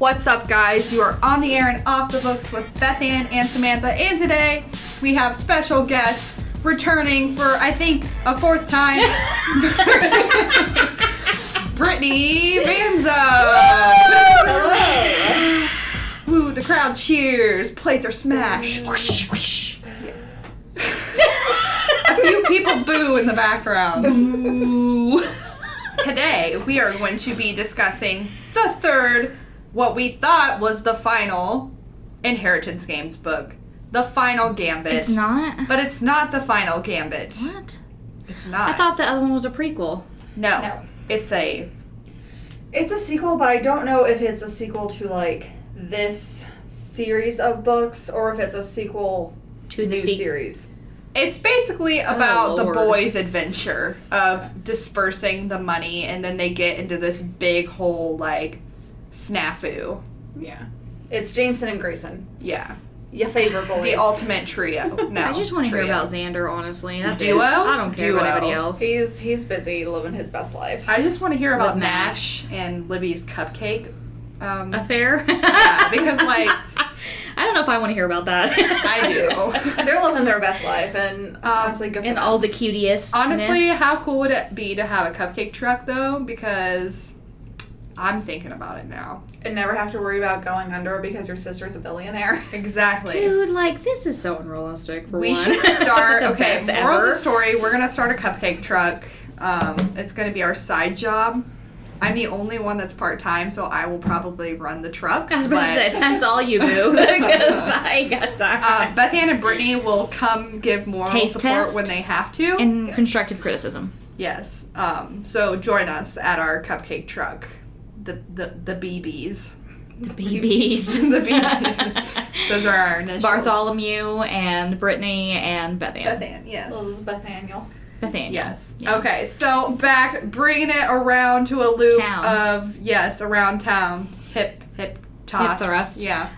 What's up, guys? You are on the air and off the books with Beth Ann and Samantha, and today we have special guest returning for, I think, a fourth time, Brittany Vanzo. Hello. Woo, the crowd cheers, plates are smashed. Whoosh, whoosh. A few people boo in the background. Boo. Today, we are going to be discussing the third, what we thought was the final Inheritance Games book. The Final Gambit. It's not? But it's not the Final Gambit. What? It's not. I thought the other one was a prequel. No. It's a sequel, but I don't know if it's a sequel to, like, this series of books or if it's a sequel To the new series. It's basically about the Lord. boys' adventure of dispersing the money, and then they get into this big whole, like, snafu. Yeah. It's Jameson and Grayson. Yeah. Your favorite boys. The ultimate trio. No, I just want to hear trio. about Xander, honestly. That's Duo? it. I don't care about Duo. anybody else. He's busy living his best life. I just want to hear about With Nash and Libby's cupcake. Affair? Yeah, because, like, I don't know if I want to hear about that. I do. They're living their best life, and honestly, good for And them. all the cutest. Honestly, how cool would it be to have a cupcake truck, though? Because I'm thinking about it now. And never have to worry about going under because your sister's a billionaire. Exactly. Dude, like, this is so unrealistic for We one. should start. The Okay, best moral of ever. the story: we're gonna start a cupcake truck. It's gonna be our side job. I'm the only one that's part time, so I will probably run the truck. I was about to say, that's all you do. Because I ain't got time. Beth Ann and Brittany will come give moral Taste support test. when they have to. And Yes. constructive criticism. Yes. So join us at our cupcake truck. The BBs. The BBs. The BBs. Those are our initials. Bartholomew and Brittany and Beth Ann. Beth Ann, yes. Elizabeth Daniel. Beth Ann. Yes. Yeah. Okay, so bringing it around to a loop Town. of, yes, around town. Hip, toss. Hip thrust. Yeah.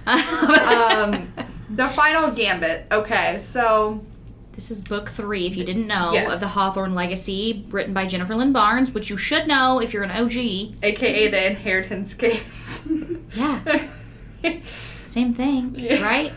The Final Gambit. Okay, so This is book 3, if you didn't know, Yes. of the Hawthorne Legacy, written by Jennifer Lynn Barnes, which you should know if you're an OG. AKA the Inheritance Games. Yeah. Same thing, Yeah. right?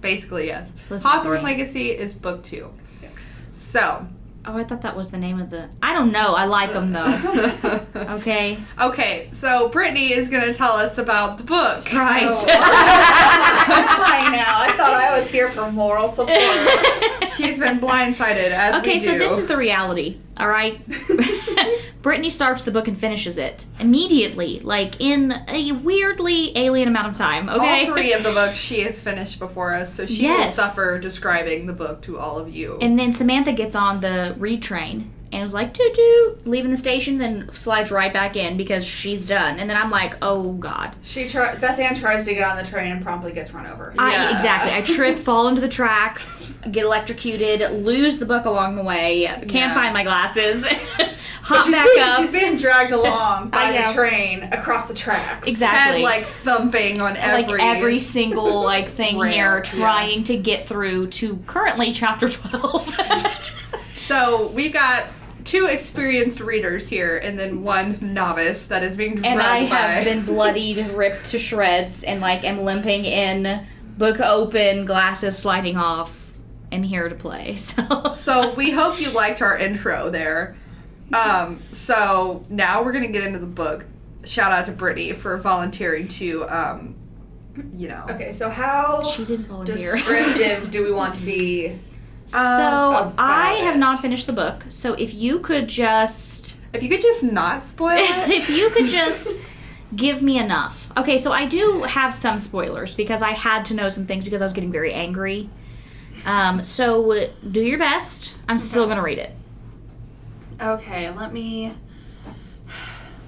Basically, yes. Listen to Hawthorne me. Legacy is book 2. Yes. So. Oh, I thought that was the name of the... I don't know. I like them, though. Okay. Okay, so Brittany is going to tell us about the book. Surprise. Why now? I thought I was here for moral support. She's been blindsided, as we Okay, do. so this is the reality, all right? Brittany starts the book and finishes it immediately, like in a weirdly alien amount of time, okay? All 3 of the books she has finished before us, so she will Yes. suffer describing the book to all of you. And then Samantha gets on the read train and was like, toot-toot, leaving the station, then slides right back in because she's done. And then I'm like, oh, God. Beth Ann tries to get on the train and promptly gets run over. Yeah. Exactly. I trip, fall into the tracks, get electrocuted, lose the book along the way, can't Yeah. find my glasses, hop back up. She's being dragged along by I know. the train across the tracks. Exactly. Head, like, thumping on every single thing rail, here, yeah. trying to get through to currently chapter 12. So, we've got 2 experienced readers here, and then 1 novice that is being dragged And I by... have been bloodied, ripped to shreds, and am limping in, book open, glasses sliding off, and here to play. So, we hope you liked our intro there. So, now we're going to get into the book. Shout out to Brittany for volunteering to, Okay, so how She didn't volunteer. descriptive do we want to be? So, I have it. not finished the book, so if you could just... If you could just not spoil it. if you could just give me enough. Okay, so I do have some spoilers because I had to know some things because I was getting very angry. So do your best. I'm still going to read it. Okay, let me...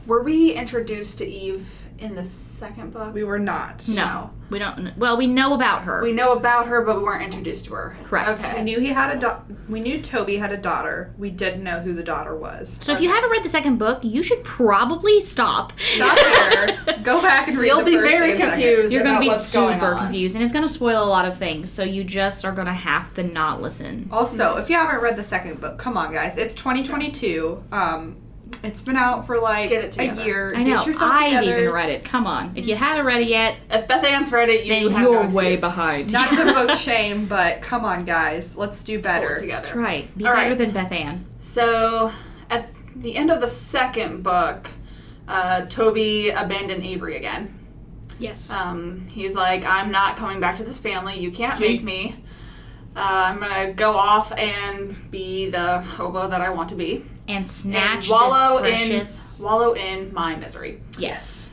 Were we introduced to Eve in the second book? We were not. No. We don't... Well, we know about her. We know about her, but we weren't introduced to her. Correct. Okay. We knew he had we knew Toby had a daughter. We didn't know who the daughter was. So if you haven't read the second book, you should probably stop. Stop here. Go back and read You'll the be first very and second. confused You're going about to be what's going super on. confused, and it's going to spoil a lot of things, so you just are going to have to not listen. Also, if you haven't read the second book, come on, guys. It's 2022. It's been out for like Get it a together. year. I know. Get yourself I've together. even read it. Come on. If you haven't read it yet, If Beth Ann's read it, you then have you're no way excuse. behind. Not to book shame, but come on, guys. Let's do Pull better. it together. That's right. Be All better right. than Beth Ann. So, at the end of the second book, Toby abandoned Avery again. Yes. He's like, I'm not coming back to this family. You can't make me. I'm going to go off and be the hobo that I want to be. And snatch and wallow this precious... wallow in my misery. Yes.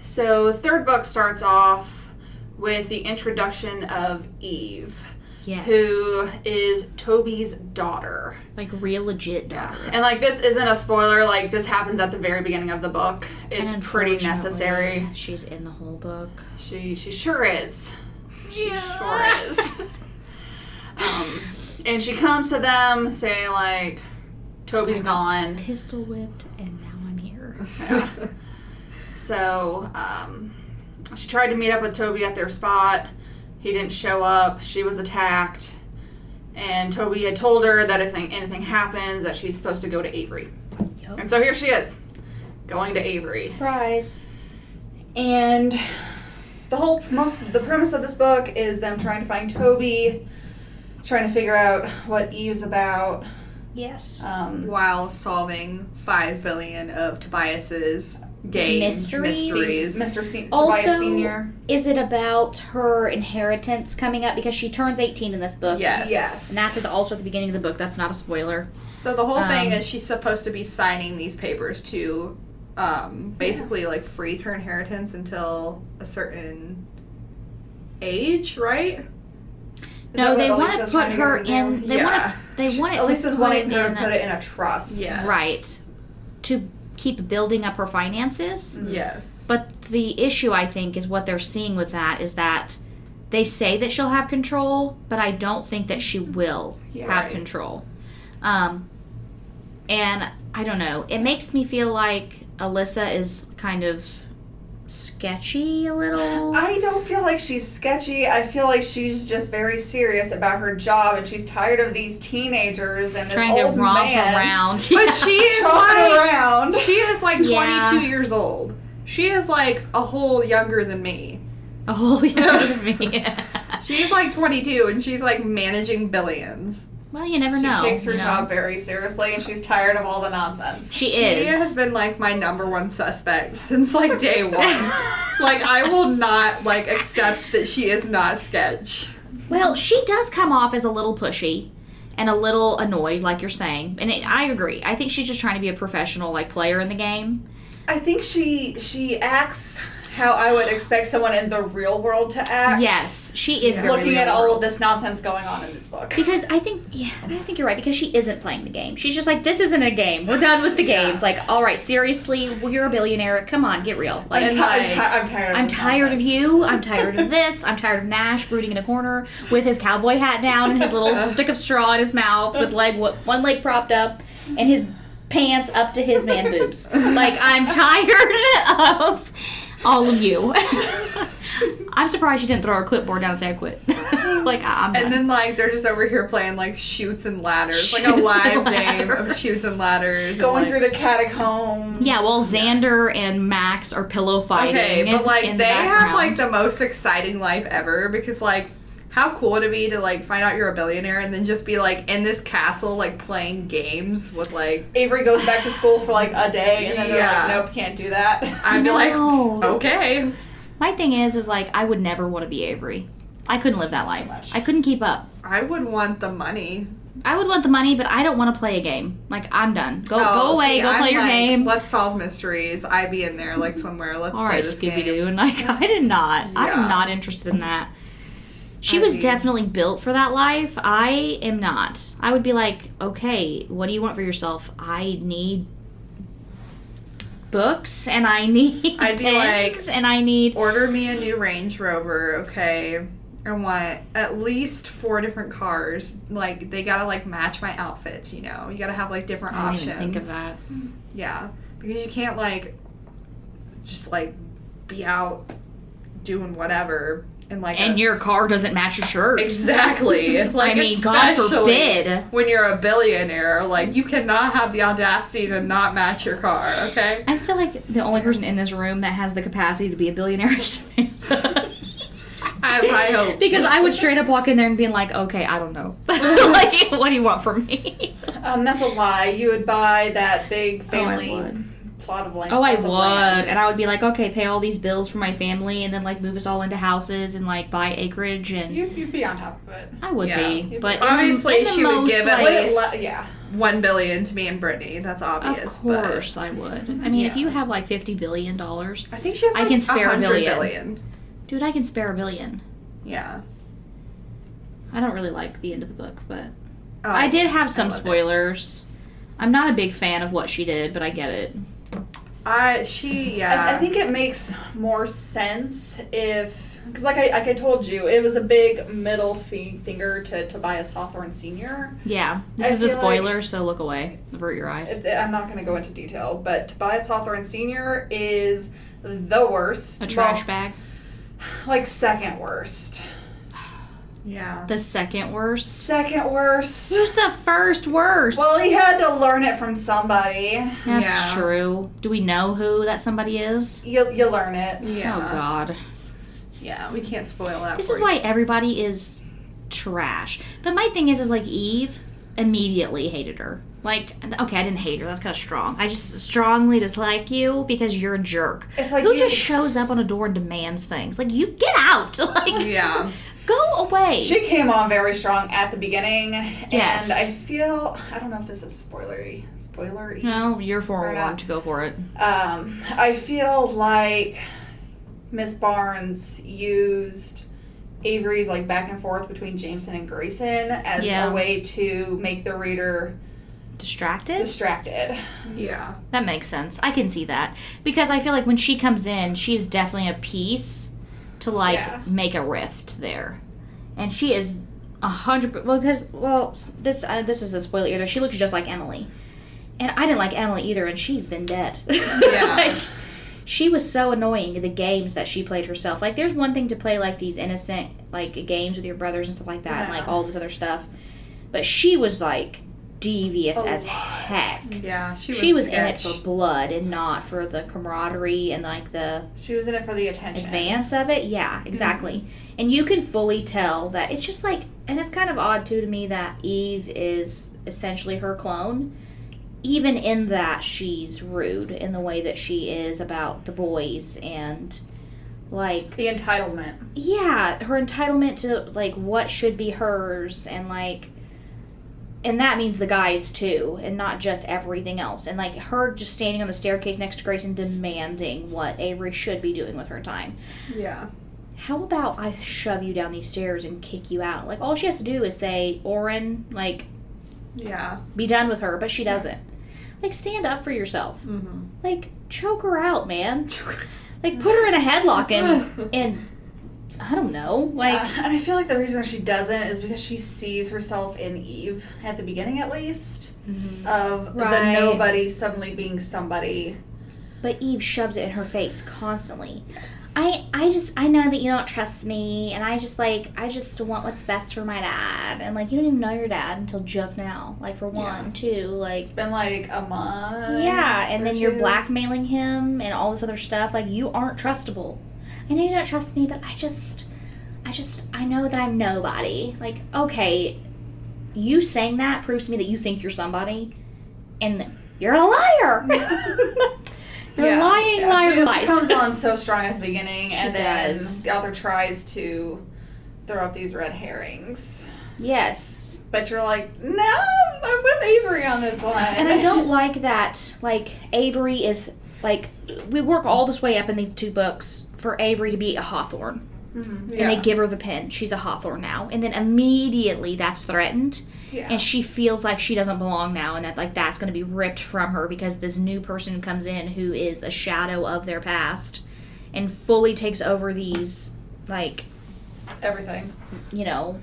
So, third book starts off with the introduction of Eve, Yes. who is Toby's daughter. Like, real legit daughter. And, like, this isn't a spoiler. Like, this happens at the very beginning of the book. It's And pretty unfortunately, necessary. She's in the whole book. She sure is. She Yeah. sure is. And she comes to them saying, like, Toby's gone. Pistol whipped, and now I'm here. Yeah. So, she tried to meet up with Toby at their spot. He didn't show up. She was attacked. And Toby had told her that if anything happens, that she's supposed to go to Avery. Yep. And so here she is, going to Avery. Surprise. And the premise of this book is them trying to find Toby, trying to figure out what Eve's about. Yes. While solving 5 billion of Tobias's game Mysteries. mysteries. Tobias Sr. Is it about her inheritance coming up? Because she turns 18 in this book. Yes. Yes. And that's also at the beginning of the book. That's not a spoiler. So the whole thing is she's supposed to be signing these papers to basically like freeze her inheritance until a certain age, right? No, that they what want to Elisa's put trying to her get her to in. do? They Yeah. want it to Elisa's put wanting it her in. to put it in a trust. Yes. Right. To keep building up her finances. Yes. But the issue, I think, is what they're seeing with that is that they say that she'll have control, but I don't think that she will have Right. control. And I don't know. It makes me feel like Alyssa is kind of sketchy a little. I don't feel like she's sketchy. I feel like she's just very serious about her job, and she's tired of these teenagers and trying this to old romp man around. But she is tromping like around. she is like 22 Yeah. years old. She is like a whole younger than me. Oh, yeah, me. She's like 22 and she's like managing billions. Well, you never She know. takes her you know? job very seriously, and she's tired of all the nonsense. She She is. has been like my number one suspect since like day one. Like I will not like accept that she is not sketch. Well, she does come off as a little pushy and a little annoyed, like you're saying. And I agree. I think she's just trying to be a professional, like, player in the game. I think she acts how I would expect someone in the real world to act. Yes, she is very Looking at real all world. of this nonsense going on in this book. Because I think you're right. Because she isn't playing the game. She's just like, this isn't a game. We're done with the games. Like, all right, seriously, you're a billionaire. Come on, get real. Like, I'm tired of I'm this tired of nonsense. you. I'm tired of this. I'm tired of Nash brooding in a corner with his cowboy hat down and his little stick of straw in his mouth with one leg propped up and his pants up to his man boobs. Like, I'm tired of all of you. I'm surprised she didn't throw her clipboard down and say I quit. Like, I'm done. And then like they're just over here playing like Shoots and Ladders, like a Chutes live and game of Ladders. Shoots and Ladders. Going and, through the catacombs. Yeah, well, Xander and Max are pillow fighting. okay, but like in they the have like background. the most exciting life ever because like how cool would it be to like find out you're a billionaire and then just be like in this castle like playing games with like Avery goes back to school for like a day, and then they're Yeah. like, nope, can't do that. I'd be like No. okay. My thing is like I would never want to be Avery. I couldn't live that It's too life. much. I couldn't keep up. I would want the money. I would want the money, but I don't want to play a game. Like, I'm done. Go away. see, Go I'm play your like, game. Let's solve mysteries. I'd be in there like swimwear. Let's All play right, this Scooby game. Doo. And like, I did not. Yeah. I'm not interested in that. She I was mean- definitely built for that life. I am not. I would be like, okay, what do you want for yourself? I need books, and I need I'd be pens, like, and I need. Order me a new Range Rover, okay? I want at least 4 different cars. Like they gotta like match my outfits, you know. You gotta have like different I options. didn't even think of that. Yeah, because you can't like just like be out doing whatever And your car doesn't match your shirt. Exactly. Like, I mean, God forbid. When you're a billionaire, like, you cannot have the audacity to not match your car, okay? I feel like the only person in this room that has the capacity to be a billionaire is Samantha. I have high hopes. Because I would straight up walk in there and be like, okay, I don't know. Like, what do you want from me? That's a lie. You would buy that big family plot of land. Oh, I would. And I would be like, okay, pay all these bills for my family and then, like, move us all into houses and, like, buy acreage. And You'd be on top of it. I would be. But obviously, she would give at least $1 billion to me and Brittany. That's obvious. Of course I would. I mean, if you have, like, $50 billion. I think she has, like, I can spare $100 $1 billion. Dude, I can spare $1 billion. Yeah. I don't really like the end of the book, but I did have some spoilers. I'm not a big fan of what she did, but I get it. I think it makes more sense if, because like I told you, it was a big middle finger to Tobias Hawthorne Sr. Yeah, this is a spoiler, so look away, avert your eyes. I'm not going to go into detail, but Tobias Hawthorne Sr. is the worst. A trash bag. Like second worst. Yeah. The second worst? Second worst. Who's the first worst? Well, he had to learn it from somebody. That's true. Do we know who that somebody is? You learn it. Yeah. Oh, God. Yeah, we can't spoil that. This is why everybody is trash. But my thing is like, Eve immediately hated her. Like, okay, I didn't hate her. That's kind of strong. I just strongly dislike you because you're a jerk. It's like who just shows up on a door and demands things? Like, you get out. Like, yeah. Go away. She came on very strong at the beginning. Yes. And I don't know if this is spoilery. No, you're forewarned to go for it. I feel like Miss Barnes used Avery's like back and forth between Jameson and Grayson as a way to make the reader distracted. Yeah. That makes sense. I can see that. Because I feel like when she comes in, she's definitely a piece to like make a rift there. And she is 100%, this is a spoiler either. She looks just like Emily. And I didn't like Emily either, and she's been dead. Yeah. Like, she was so annoying, the games that she played herself. Like, there's one thing to play, like, these innocent, like, games with your brothers and stuff like that, and, like, all this other stuff. But she was, like, devious as heck. Yeah, she was in it for blood and not for the camaraderie and, like, she was in it for the attention. Advance of it. Yeah, exactly. Mm-hmm. And you can fully tell that it's just, like, and it's kind of odd, too, to me that Eve is essentially her clone. Even in that she's rude in the way that she is about the boys and, like... the entitlement. Yeah, her entitlement to, like, what should be hers and, like... And that means the guys, too, and not just everything else. And, like, her just standing on the staircase next to Grace and demanding what Avery should be doing with her time. Yeah. How about I shove you down these stairs and kick you out? Like, all she has to do is say, Oren, like... yeah. Be done with her, but she doesn't. Like, stand up for yourself. Mm-hmm. Like, choke her out, man. Like, put her in a headlock and I don't know. Like, and I feel like the reason she doesn't is because she sees herself in Eve, at the beginning at least, of the nobody suddenly being somebody. But Eve shoves it in her face constantly. Yes. I know that you don't trust me, and I just want what's best for my dad. And, like, you don't even know your dad until just now. Like, for one, two, like... It's been, like, a month. Yeah, and then you're blackmailing him and all this other stuff. Like, you aren't trustable. I know you don't trust me, but I know that I'm nobody. Like, okay, you saying that proves to me that you think you're somebody, and you're a liar! You're lying, liar, She comes on so strong at the beginning, and then does. the author tries to throw up these red herrings. Yes. But you're like, no, I'm with Avery on this one. And I don't like that, like, Avery is, like, we work all this way up in these two books for Avery to be a Hawthorne. Mm-hmm. And they give her the pin. She's a Hawthorne now. And then immediately that's threatened. Yeah. And she feels like she doesn't belong now and that, like, that's going to be ripped from her because this new person comes in who is a shadow of their past and fully takes over these, like... everything. You know...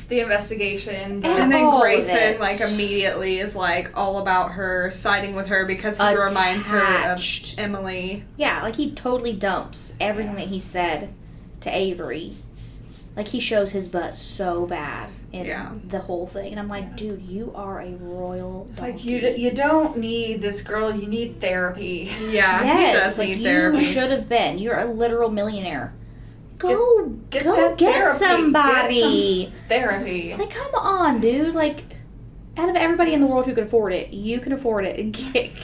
the investigation. And then Grayson, like, immediately is, like, all about her, siding with her because he reminds her of Emily. Yeah, like, he totally dumps everything that he said to Avery Like, he shows his butt so bad in Yeah. the whole thing. And I'm like, dude, you are a royal donkey. Like, you don't need this girl. You need therapy. Yeah, Yes, he does like, need you therapy. should have been. You're a literal millionaire. Go Get get therapy. somebody. Get some therapy. Like, come on, dude. Like, out of everybody in the world who can afford it, you can afford it. And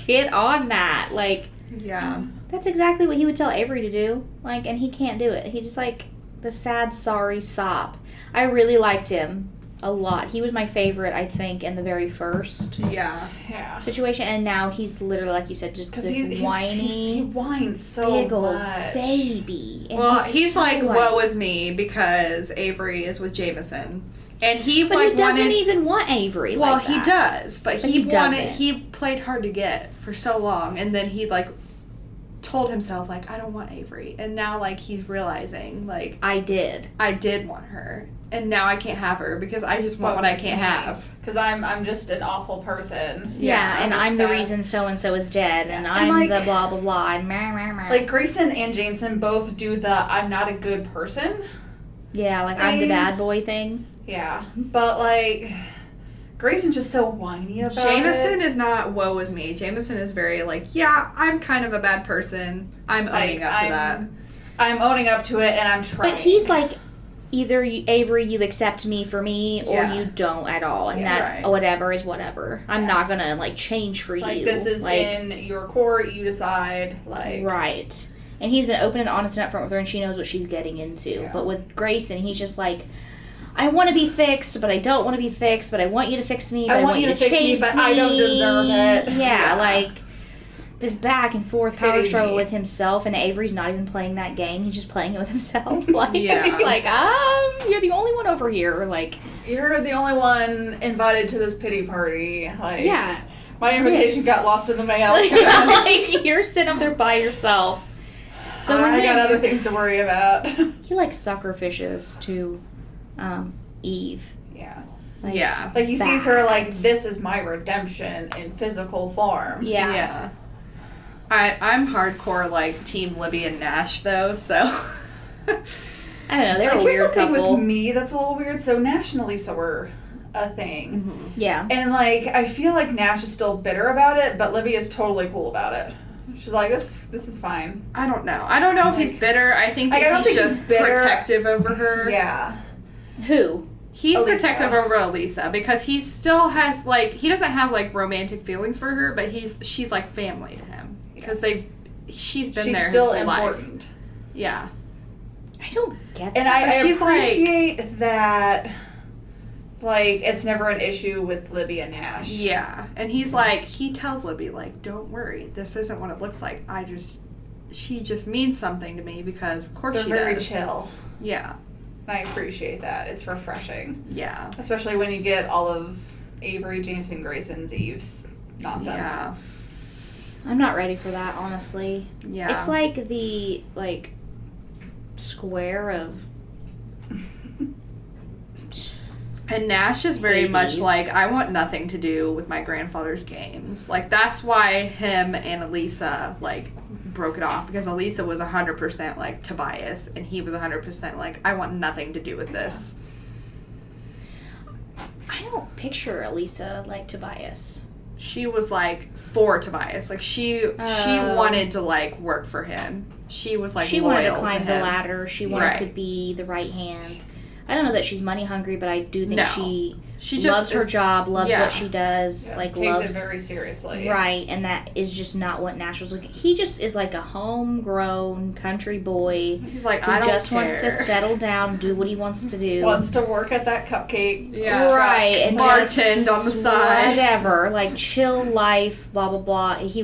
get on that. Like, Yeah. that's exactly what he would tell Avery to do. Like, and he can't do it. He's just like the sad, sorry sop. I really liked him a lot. He was my favorite, I think, in the very first Yeah. Yeah. situation. And now he's literally, like you said, just Because this he whiny, whines so big old much. baby. And Well, he's so, like, woe is me because Avery is with Jameson. And he, But like, he doesn't wanted... even want Avery. Well, like he that. does, but But he he wanted... doesn't. He played hard to get for so long, and then he, like, told himself, like, I don't want Avery. And now, like, he's realizing, like, I did. I did want her. And now I can't have her because I just want what I can't have. Because I'm just an awful person. Yeah, and I'm the that. reason so-and-so is dead, and And, I'm like- the blah, blah, blah, and meh. Like, Grayson and Jameson both do the I'm not a good person. Yeah, like, I'm the I- bad boy thing. Yeah. But, like, Grayson's just so whiny about Jameson it. is not woe is me. Jameson is very, like, yeah, I'm kind of a bad person. I'm owning up to that. I'm owning up to it, and I'm trying. But he's like, either Avery, you accept me for me, or Yeah. you don't at all, and Yeah, that right. whatever is whatever. I'm not gonna like change for like, you. this is like, in your court, you decide, like... right. And he's been open and honest and upfront with her, and she knows what she's getting into. Yeah. But with Grayson, he's just like, I want to be fixed, but I don't want to be fixed, but I want you to fix me, but I want you to fix me, chase but I don't deserve it. Yeah, like this back and forth power Pity struggle me. with himself, and Avery's not even playing that game. He's just playing it with himself. Like, Yeah. she's like, you're the only one over here. Like, You're the only one invited to this pity party. Like, yeah. my That's invitation it. got lost in the mail. So Like, you're sitting up there by yourself. So when I he, got other things to worry about. he like sucker fishes to Eve. Yeah. Like, Yeah. Like, he sees her that. like, this is my redemption in physical form. Yeah. Yeah. I'm hardcore, like, Team Libby and Nash, though, so... I don't know. They're Like, a here's weird the thing couple. with me that's a little weird. So Nash and Lisa were a thing. Yeah. And, like, I feel like Nash is still bitter about it, but Libby is totally cool about it. She's like, this is fine. I don't know. I don't know if he's Like- bitter. I think Like, I that don't he's think just he's bitter. protective over her. Yeah. Who? He's Elisa. protective over Elisa because he still has, like, he doesn't have, like, romantic feelings for her, but she's like family to him. Because she's been She's there still his whole important. life. Yeah. I don't get that. And I She's like- appreciate that, like, it's never an issue with Libby and Nash. Yeah. And he's like, he tells Libby, like, don't worry. This isn't what it looks like. She just means something to me because, of course, They're she very does. chill. Yeah. I appreciate that. It's refreshing. Yeah. Especially when you get all of Avery, Jameson, Grayson's Eve's nonsense. Yeah. I'm not ready for that, honestly. Yeah. It's like the, like, square of... And Nash is very much Babies. like, I want nothing to do with my grandfather's games. Like, that's why him and Elisa, like, broke it off. Because Elisa was 100% like Tobias, and he was 100% like, I want nothing to do with this. I don't picture Elisa like Tobias. She was, like, for Tobias. Like, she Oh. wanted to, like, work for him. She was, like, She loyal wanted to climb the him. ladder. She wanted Right. to be the right hand. I don't know that she's money hungry, but I do think No. she She loves her is- job, loves yeah. what she does, Yeah, like takes loves it very seriously. right, and that is just not what Nash was looking. He just is like a homegrown country boy He's like, who I don't just care. wants to settle down, do what he wants to do. Wants to work at that cupcake. Yeah. Right, and Bartend just on the side. whatever, like chill life, blah blah blah. He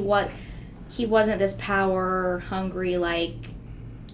wasn't this power hungry, like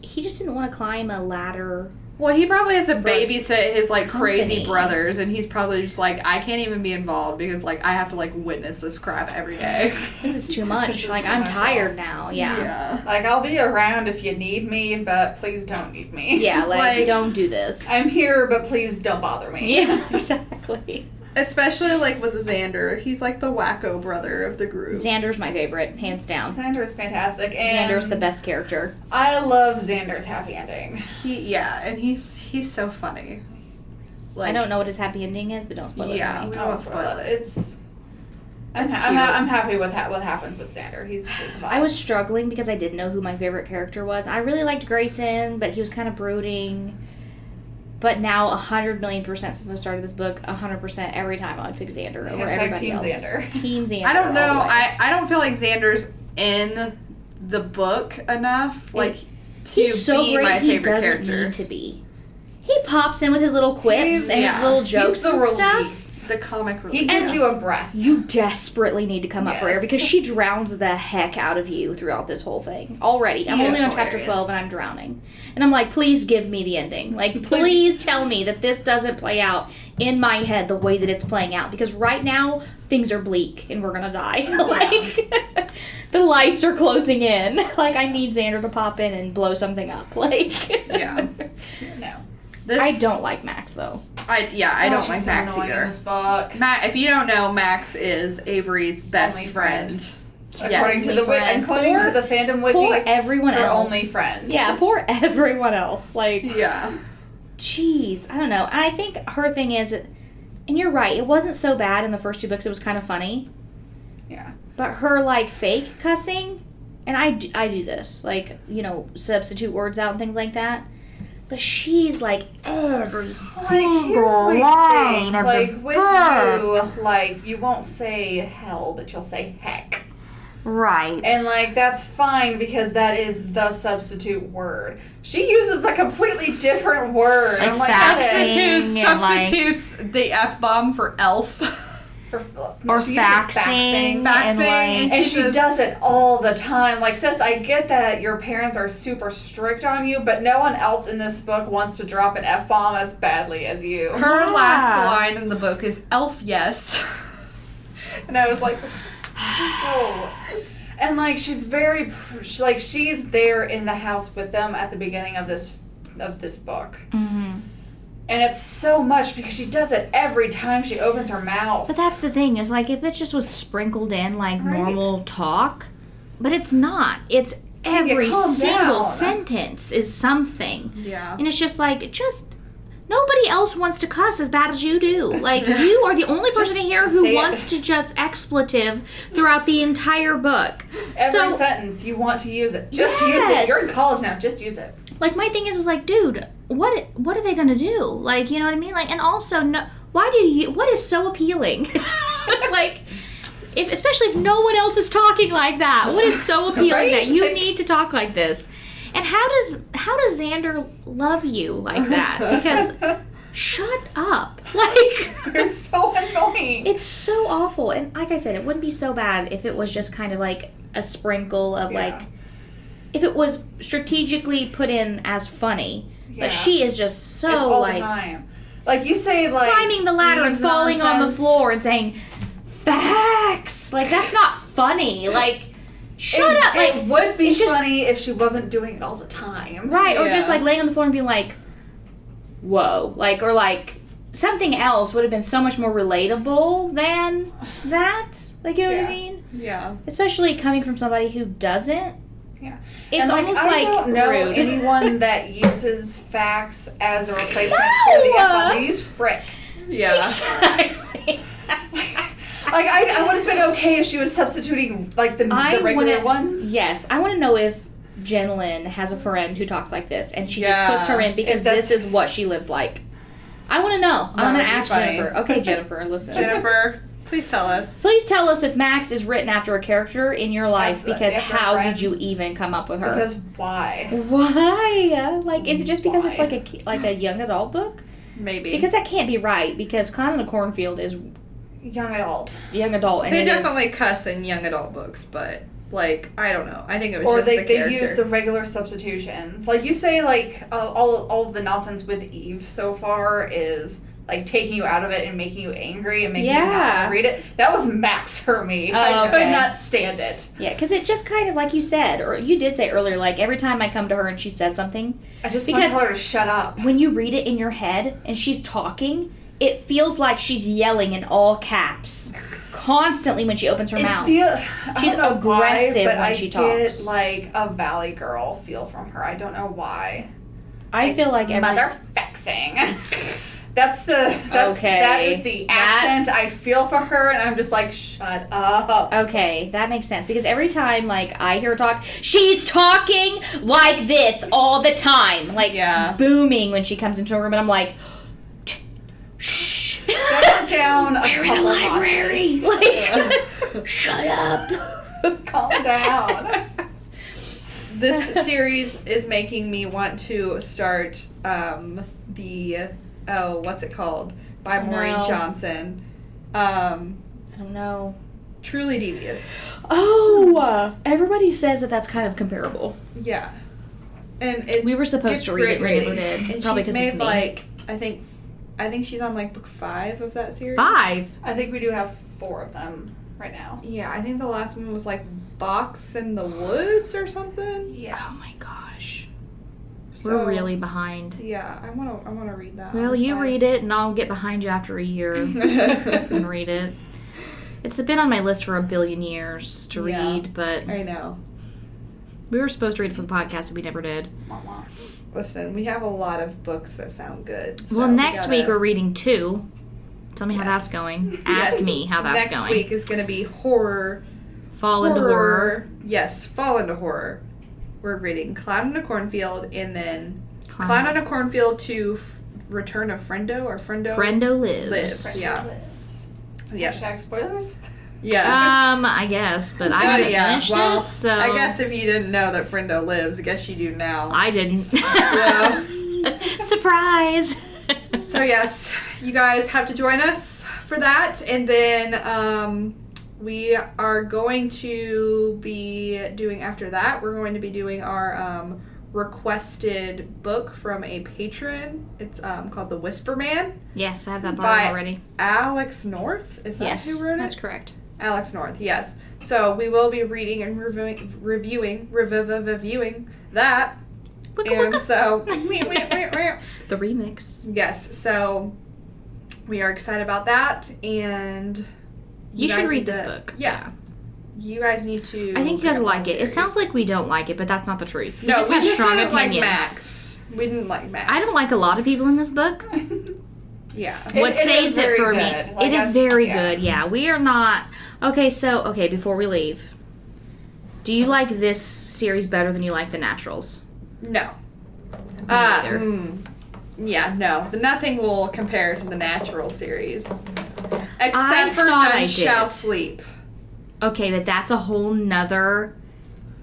he just didn't want to climb a ladder. Well, he probably has to babysit his, like, crazy company. brothers, and he's probably just like, I can't even be involved because, like, I have to, like, witness this crap every day. This is too This much. is Like too I'm much. tired now. Yeah. Like, I'll be around if you need me, but please don't need me. Yeah, like, Like, don't do this. I'm here, but please don't bother me. Yeah, exactly. Especially, like, with Xander. He's, like, the wacko brother of the group. Xander's my favorite, hands down. Xander's fantastic. And Xander's the best character. I love Xander's happy ending. And he's so funny. Like, I don't know what his happy ending is, but don't spoil it for me. We won't spoil it. I'm happy with what happens with Xander. He's I was struggling because I didn't know who my favorite character was. I really liked Grayson, but he was kind of brooding. But now, 100,000,000% since I started this book, 100% every time I would pick Xander over everybody else. Team Xander. I don't know. I don't feel like Xander's in the book enough, like, to be my favorite character. He doesn't need to be. He pops in with his little quips and his little jokes and stuff. The comic relief. He gives you a breath. You desperately need to come up for air because she drowns the heck out of you throughout this whole thing. Already. I'm only on chapter 12 and I'm drowning. And I'm like, please give me the ending. Like, please tell me that this doesn't play out in my head the way that it's playing out. Because right now, things are bleak and we're going to die. Like, the lights are closing in. Like, I need Xander to pop in and blow something up. Like, No. I don't like Max, though. I don't like so Max either. In this book. If you don't know, Max is Avery's best friend. According to the fandom wiki, poor everyone her else. only friend. Yeah, poor everyone else. Like, yeah. Jeez, I don't know. And I think her thing is, and you're right, it wasn't so bad in the first 2 books. It was kind of funny. Yeah. But her, like, fake cussing, and I do this, like, substitute words out and things like that. But she's like every single line of the book. With you won't say hell, but you'll say heck. Right. And, that's fine because that is the substitute word. She uses a completely different word. Like I'm like, substitutes the F-bomb for elf. Or faxing. And she does it all the time. Sis, I get that your parents are super strict on you, but no one else in this book wants to drop an F-bomb as badly as you. Her last line in the book is elf yes. And I was like, oh. And she's very, she's there in the house with them at the beginning of this book. Mm-hmm. And it's so much because she does it every time she opens her mouth. But that's the thing, is if it just was sprinkled in normal talk, but it's not. It's every single sentence is something. Yeah. And it's just nobody else wants to cuss as bad as you do. You are the only person in here who wants to just expletive throughout the entire book. Every sentence, you want to use it. Just use it. You're in college now. Just use it. My thing is dude, what are they gonna do? You know what I mean? And also, no, what is so appealing? Especially if no one else is talking like that. What is so appealing that you need to talk like this? And how does Xander love you like that? Because shut up. You're so annoying. It's so awful. And like I said, it wouldn't be so bad if it was just kind of a sprinkle of if it was strategically put in as funny. Yeah. But she is just so it's all the time. You say climbing the ladder and falling on the floor and saying facts. That's not funny. Shut up. It would be funny if she wasn't doing it all the time. Right, or just laying on the floor and being whoa. Or something else would have been so much more relatable than that. You know what I mean? Yeah. Especially coming from somebody who doesn't. Yeah. It's almost I don't know rude. anyone that uses facts as a replacement for the F-bomb. They use frick. Yeah. Exactly. I would have been okay if she was substituting the regular ones. Yes. I want to know if Jen Lynn has a friend who talks like this and she just puts her in because this is what she lives like. I want to know. I want to ask Jennifer. Okay, Jennifer, listen. Jennifer, please tell us. Please tell us if Max is written after a character in your life because how did you even come up with her? Because why? Why? Is it just because it's a young adult book? Maybe. Because that can't be right because Con in the Cornfield is young adult. And they definitely cuss in young adult books, but I don't know. I think it was just the character. Or they use the regular substitutions. You say all of the nonsense with Eve so far is taking you out of it and making you angry and making you not want to read it. That was Max for me. I could not stand it. Yeah, because it just kind of like you said, or you did say earlier, every time I come to her and she says something, I just want to tell her to shut up. When you read it in your head and she's talking, it feels like she's yelling in all caps constantly when she opens her mouth. She's aggressive when she talks. I get like a Valley Girl feel from her. I don't know why. I feel like motherfixing. That is the accent I feel for her, and I'm just like, shut up. Okay, that makes sense, because every time like I hear her talk, she's talking like this all the time, like booming when she comes into a room, and I'm like, shh, go down. We're in a library. Like, shut up. Calm down. This series is making me want to start what's it called? By Maureen Johnson. I don't know. Truly Devious. Oh! Everybody says that that's kind of comparable. Yeah. And we were supposed to read it, we never did. And probably she's made like, I think she's on like book 5 of that series. 5? I think we do have 4 of them right now. Yeah, I think the last one was like Box in the Woods or something. Yes. Oh my gosh. So, we're really behind. Yeah, I wanna read that. Well, you read it, and I'll get behind you after a year and read it. It's been on my list for a billion years to read, but I know. We were supposed to read it for the podcast, and we never did. Listen, we have a lot of books that sound good. So well, next week we're reading 2. Tell me how that's going. Ask Yes. me how that's going. Next week is going to be horror. Fall into horror. Yes, Fall into Horror. We're reading Clown in a Cornfield, and then Clown in a Cornfield to Return of Friendo, or Friendo. Friendo Lives. Lives. Yes. Hashtag spoilers? Yes. I guess, but I haven't finished it, so... I guess if you didn't know that Friendo lives, I guess you do now. I didn't. Yeah. Surprise! So yes, you guys have to join us for that, and then we are going to be doing, after that, we're going to be doing our requested book from a patron. It's called The Whisper Man. Yes, I have that part already. Alex North? Is that who wrote it? That's correct. Alex North, yes. So we will be reading and reviewing that. And so the remix. Yes, so we are excited about that, and you should read this book. Yeah. You guys need to. I think you guys like it. It sounds like we don't like it, but that's not the truth. No, we just strong didn't opinions. like Max. We didn't like Max. I don't like a lot of people in this book. Yeah. What saves it for me? Like, it is very good. Yeah, we are not. Okay, before we leave, do you like this series better than you like The Naturals? No. Neither. Yeah, no. The Nothing will compare to the Natural series. Except for None Shall Sleep. Okay, but that's a whole nother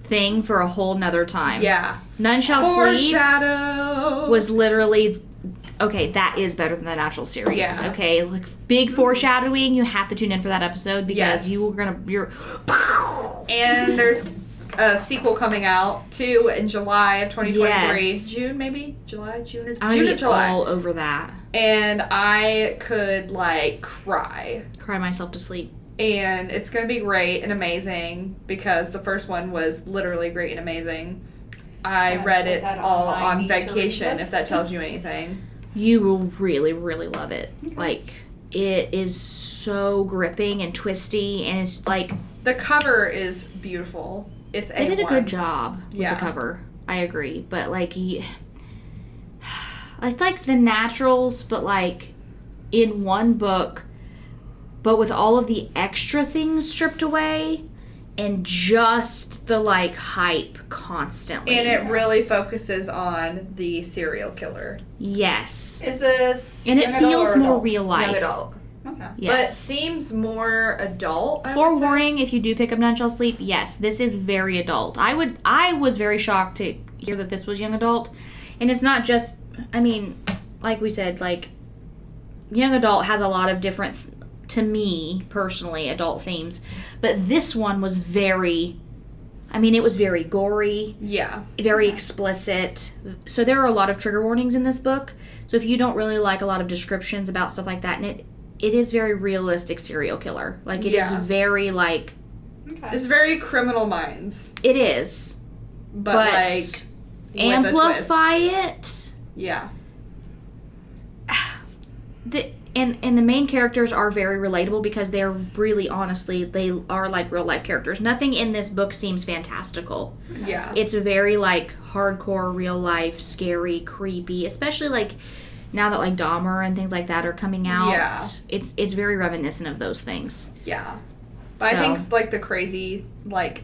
thing for a whole nother time. Yeah. None Shall Sleep Foreshadow was literally... Okay, that is better than the Natural series. Yeah. Okay, like big foreshadowing. You have to tune in for that episode because you're... And there's a sequel coming out too in July of 2023. Yes. June maybe? June or I'm July. all over that. And I could cry myself to sleep. And it's going to be great and amazing because the first one was literally great and amazing. I read it all on vacation, if that tells you anything. You will really, really love it. Okay. It is so gripping and twisty, and it's the cover is beautiful. It's A1. They did a good job with the cover. I agree. But, it's like The Naturals, but, in one book, but with all of the extra things stripped away, and just the, hype constantly. And it really focuses on the serial killer. Yes. Is this and it feels more real life. Young adult. Okay. Yes. But it seems more adult, I would say. Forewarning, if you do pick up None Shall Sleep, yes, this is very adult. I was very shocked to hear that this was young adult. And it's not just, like we said, young adult has a lot of different, to me, personally, adult themes. But this one was very, it was very gory. Yeah. Very explicit. So there are a lot of trigger warnings in this book. So if you don't really like a lot of descriptions about stuff like that, and it is very realistic serial killer. It is very, Okay. It's very Criminal Minds. It is. But amplify it. Yeah. And the main characters are very relatable because they're really, honestly, they are like real life characters. Nothing in this book seems fantastical. Yeah. It's very like hardcore, real life, scary, creepy, especially like now that like Dahmer and things like that are coming out. Yeah. It's very reminiscent of those things. Yeah. But I think like the crazy like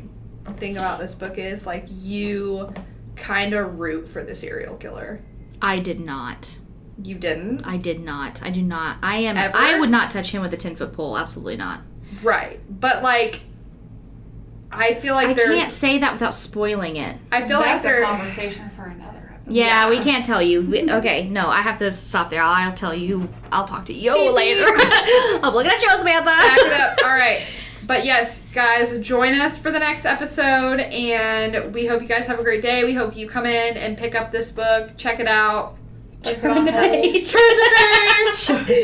thing about this book is like you kind of root for the serial killer. I did not. You didn't? I did not. I do not. Ever? I would not touch him with a 10-foot pole. Absolutely not. Right. But like I feel like I there's can't say that without spoiling it. I feel That's like a conversation for another episode. Yeah, we can't tell you. Okay, no, I have to stop there. I'll tell you. I'll talk to you Beep, later. I'm looking at you, Samantha. Back it up. All right. But yes, guys, join us for the next episode, and we hope you guys have a great day. We hope you come in and pick up this book, check it out. Turn the page. Turn the page.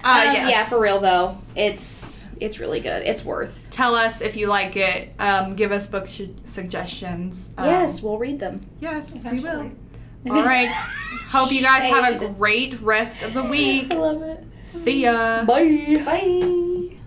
Yes. Yeah, for real though, it's really good. It's worth. Tell us if you like it. Give us book suggestions. Yes, we'll read them. Yes, we will. All right. Hope you guys have a great rest of the week. I love it. See ya. Bye. Bye.